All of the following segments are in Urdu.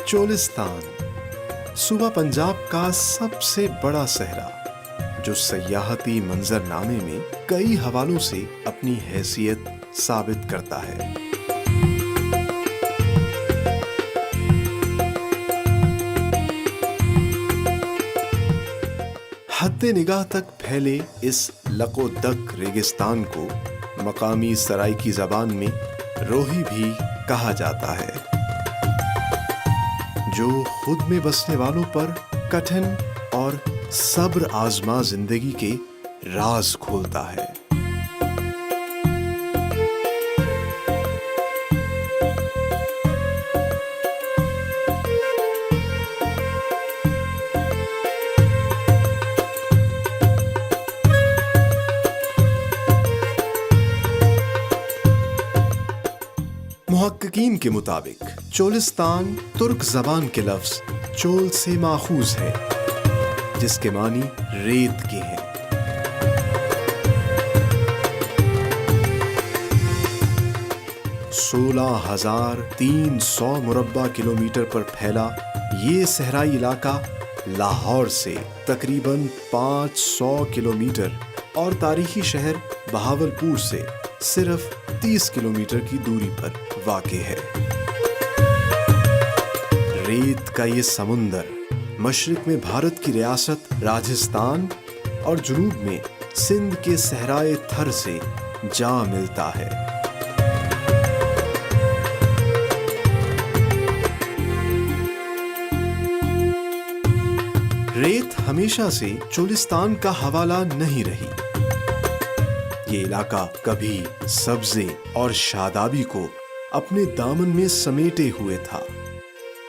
چولستان صوبہ پنجاب کا سب سے بڑا صحرا جو سیاحتی منظرنامے میں کئی حوالوں سے اپنی حیثیت ثابت کرتا ہے۔ حد نگاہ تک پھیلے اس لق و دق ریگستان کو مقامی سرائیکی زبان میں روہی بھی کہا جاتا ہے، جو خود میں بسنے والوں پر کٹھن اور صبر آزما زندگی کے راز کھولتا ہے۔ محققین کے مطابق چولستان ترک زبان کے لفظ چول سے ماخوذ ہے، جس کے معنی ریت کے ہیں۔ سولہ 16,300 مربع کلومیٹر پر پھیلا یہ صحرائی علاقہ لاہور سے تقریباً 500 کلومیٹر اور تاریخی شہر بہاولپور سے صرف 30 کلومیٹر کی دوری پر واقع ہے۔ ریت کا یہ سمندر مشرق میں بھارت کی ریاست راجستھان اور جنوب میں سندھ کے صحرائے تھر سے جا ملتا ہے۔ ریت ہمیشہ سے چولستان کا حوالہ نہیں رہی۔ یہ علاقہ کبھی سبزے اور شادابی کو اپنے دامن میں سمیٹے ہوئے تھا،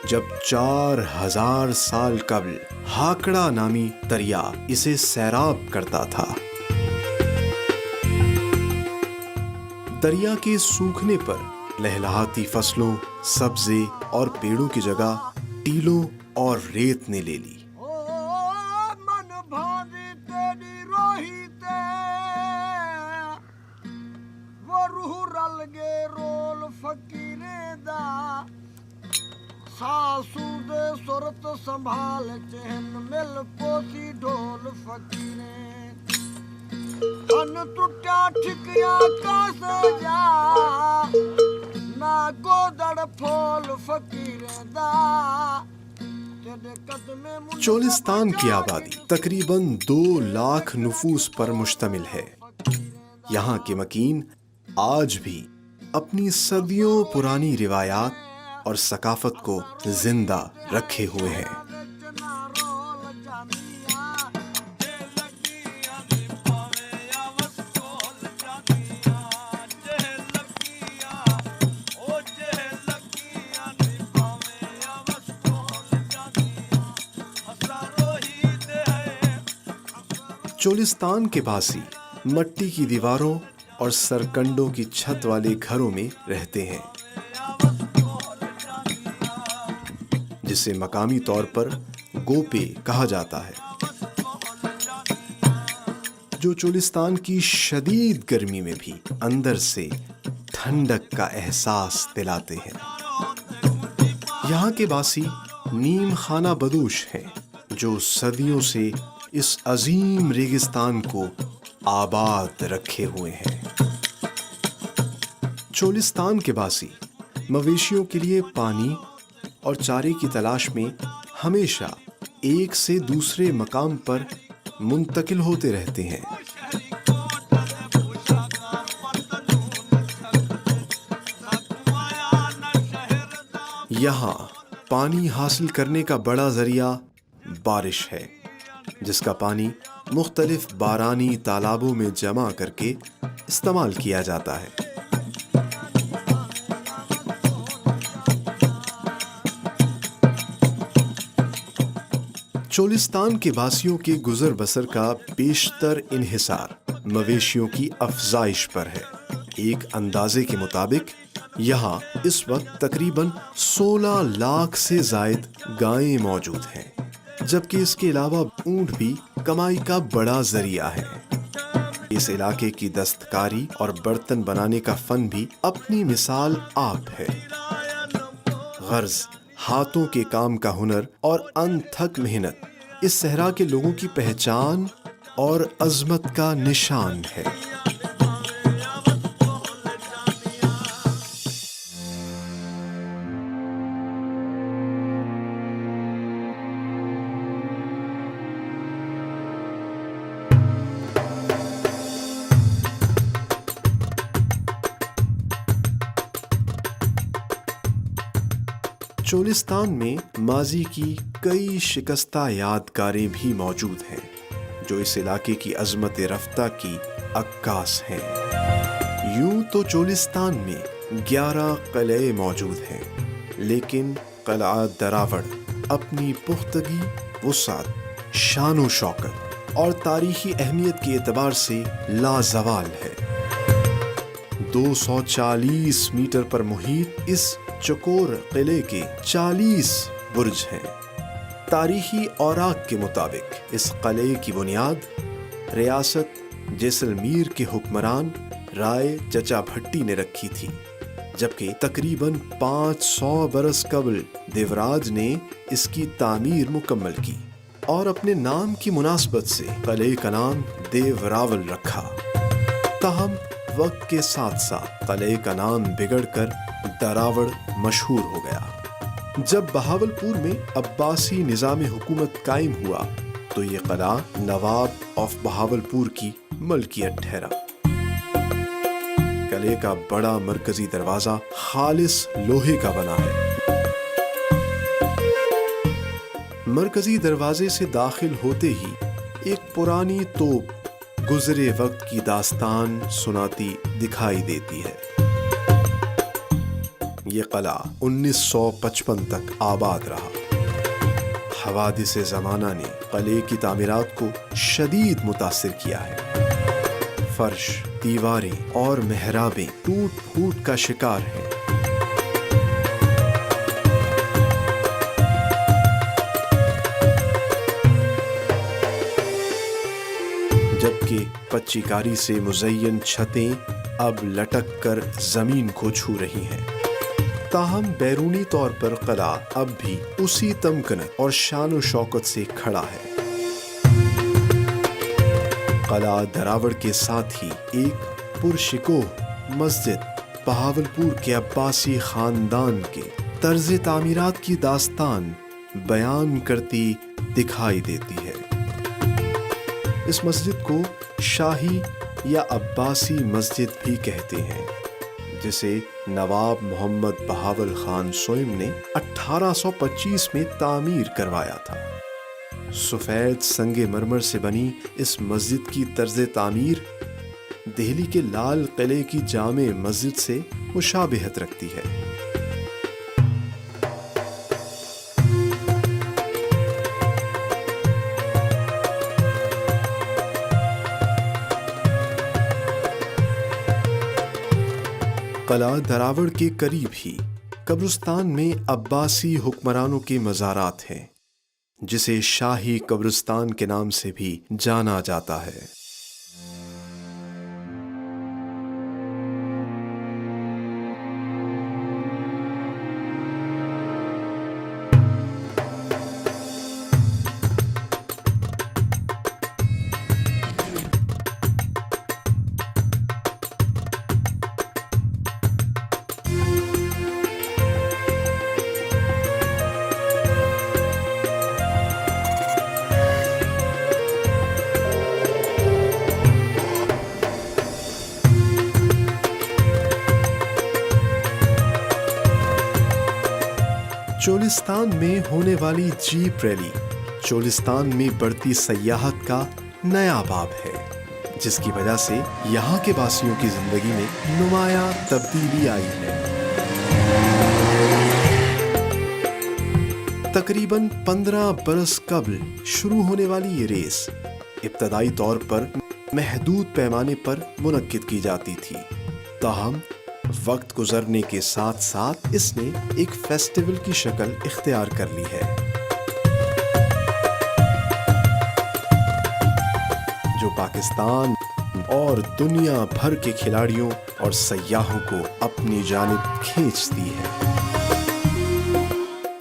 جب 4000 سال قبل ہاکڑا نامی دریا اسے سیراب کرتا تھا۔ دریا کے سوکھنے پر لہلہاتی فصلوں، سبزے اور پیڑوں کی جگہ ٹیلوں اور ریت نے لے لی۔ صورت سنبھال چہن مل پوسی ڈھول فقیرے ان ٹوٹیا ٹھکیا کاسے جا نہ گودڑ پھول فقیرے دا۔ چولستان کی آبادی تقریباً 2 لاکھ نفوس پر مشتمل ہے۔ یہاں کے مکین آج بھی اپنی صدیوں پرانی روایات اور ثقافت کو زندہ رکھے ہوئے ہیں۔ چولستان کے باسی مٹی کی دیواروں اور سرکنڈوں کی چھت والے گھروں میں رہتے ہیں، جسے مقامی طور پر گوپے کہا جاتا ہے، جو چولستان کی شدید گرمی میں بھی اندر سے ٹھنڈک کا احساس دلاتے ہیں۔ یہاں کے باسی نیم خانہ بدوش ہیں، جو صدیوں سے اس عظیم ریگستان کو آباد رکھے ہوئے ہیں۔ چولستان کے باسی مویشیوں کے لیے پانی اور چارے کی تلاش میں ہمیشہ ایک سے دوسرے مقام پر منتقل ہوتے رہتے ہیں۔ یہاں پانی حاصل کرنے کا بڑا ذریعہ بارش ہے، جس کا پانی مختلف بارانی تالابوں میں جمع کر کے استعمال کیا جاتا ہے۔ چولستان کے باسیوں کے گزر بسر کا بیشتر انحصار مویشیوں کی افزائش پر ہے۔ ایک اندازے کے مطابق یہاں اس وقت تقریباً 16 لاکھ سے زائد گائیں موجود ہیں، جبکہ اس کے علاوہ اونٹ بھی کمائی کا بڑا ذریعہ ہے۔ اس علاقے کی دستکاری اور برتن بنانے کا فن بھی اپنی مثال آپ ہے۔ غرض ہاتھوں کے کام کا ہنر اور انتھک محنت اس صحرا کے لوگوں کی پہچان اور عظمت کا نشان ہے۔ چولستان میں ماضی کی کئی شکستہ یادگاریں بھی موجود ہیں جو اس علاقے کی عظمت رفتہ کی عکاس ہیں۔ یوں تو چولستان میں 11 قلعے موجود ہیں، لیکن قلعہ دراوڑ اپنی پختگی، وسعت، شان و شوکت اور تاریخی اہمیت کے اعتبار سے لازوال ہے۔ 240 میٹر پر محیط اس چکور قلعے کے 40 برج ہیں۔ تاریخی اوراق کے مطابق اس قلعے کی بنیاد ریاست جیسلمیر کے حکمران رائے چچا بھٹی نے رکھی تھی، جبکہ تقریباً 500 برس قبل دیوراج نے اس کی تعمیر مکمل کی اور اپنے نام کی مناسبت سے قلعے کا نام دیوراول رکھا۔ تاہم وقت کے ساتھ ساتھ قلعے کا نام بگڑ کر دراوڑ مشہور ہو گیا۔ جب بہاولپور میں عباسی نظام حکومت قائم ہوا تو یہ قلعہ نواب آف بہاولپور کی ملکیت ٹھہرا۔ قلعے کا بڑا مرکزی دروازہ خالص لوہے کا بنا ہے۔ مرکزی دروازے سے داخل ہوتے ہی ایک پرانی توپ گزرے وقت کی داستان سناتی دکھائی دیتی ہے۔ یہ قلعہ 1955 تک آباد رہا۔ حوادث زمانہ نے قلعے کی تعمیرات کو شدید متاثر کیا ہے۔ فرش، دیواریں اور محرابیں ٹوٹ پھوٹ کا شکار ہیں۔ جبکہ پچی کاری سے مزین چھتیں اب لٹک کر زمین کو چھو رہی ہیں، تاہم بیرونی طور پر قلعہ اب بھی اسی تمکنت اور شان و شوکت سے کھڑا ہے۔ قلعہ دراوڑ کے ساتھ ہی ایک پرشکوہ مسجد بہاولپور کے عباسی خاندان کے طرز تعمیرات کی داستان بیان کرتی دکھائی دیتی ہے۔ اس مسجد کو شاہی یا عباسی مسجد بھی کہتے ہیں، جسے نواب محمد بہاول خان سوئم نے 1825 میں تعمیر کروایا تھا۔ سفید سنگ مرمر سے بنی اس مسجد کی طرز تعمیر دہلی کے لال قلعے کی جامع مسجد سے مشابہت رکھتی ہے۔ قلعہ دراوڑ کے قریب ہی قبرستان میں عباسی حکمرانوں کے مزارات ہیں، جسے شاہی قبرستان کے نام سے بھی جانا جاتا ہے۔ چولستان میں ہونے والی جیپ ریلی چولستان میں بڑھتی سیاحت کا نیا باب ہے، جس کی وجہ سے یہاں کے باسیوں کی زندگی میں نمایاں تبدیلی آئی ہے۔ تقریباً 15 برس قبل شروع ہونے والی یہ ریس ابتدائی طور پر محدود پیمانے پر منعقد کی جاتی تھی، تاہم وقت گزرنے کے ساتھ ساتھ اس نے ایک فیسٹیول کی شکل اختیار کر لی ہے، جو پاکستان اور دنیا بھر کے کھلاڑیوں اور سیاحوں کو اپنی جانب کھینچتی ہے۔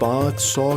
500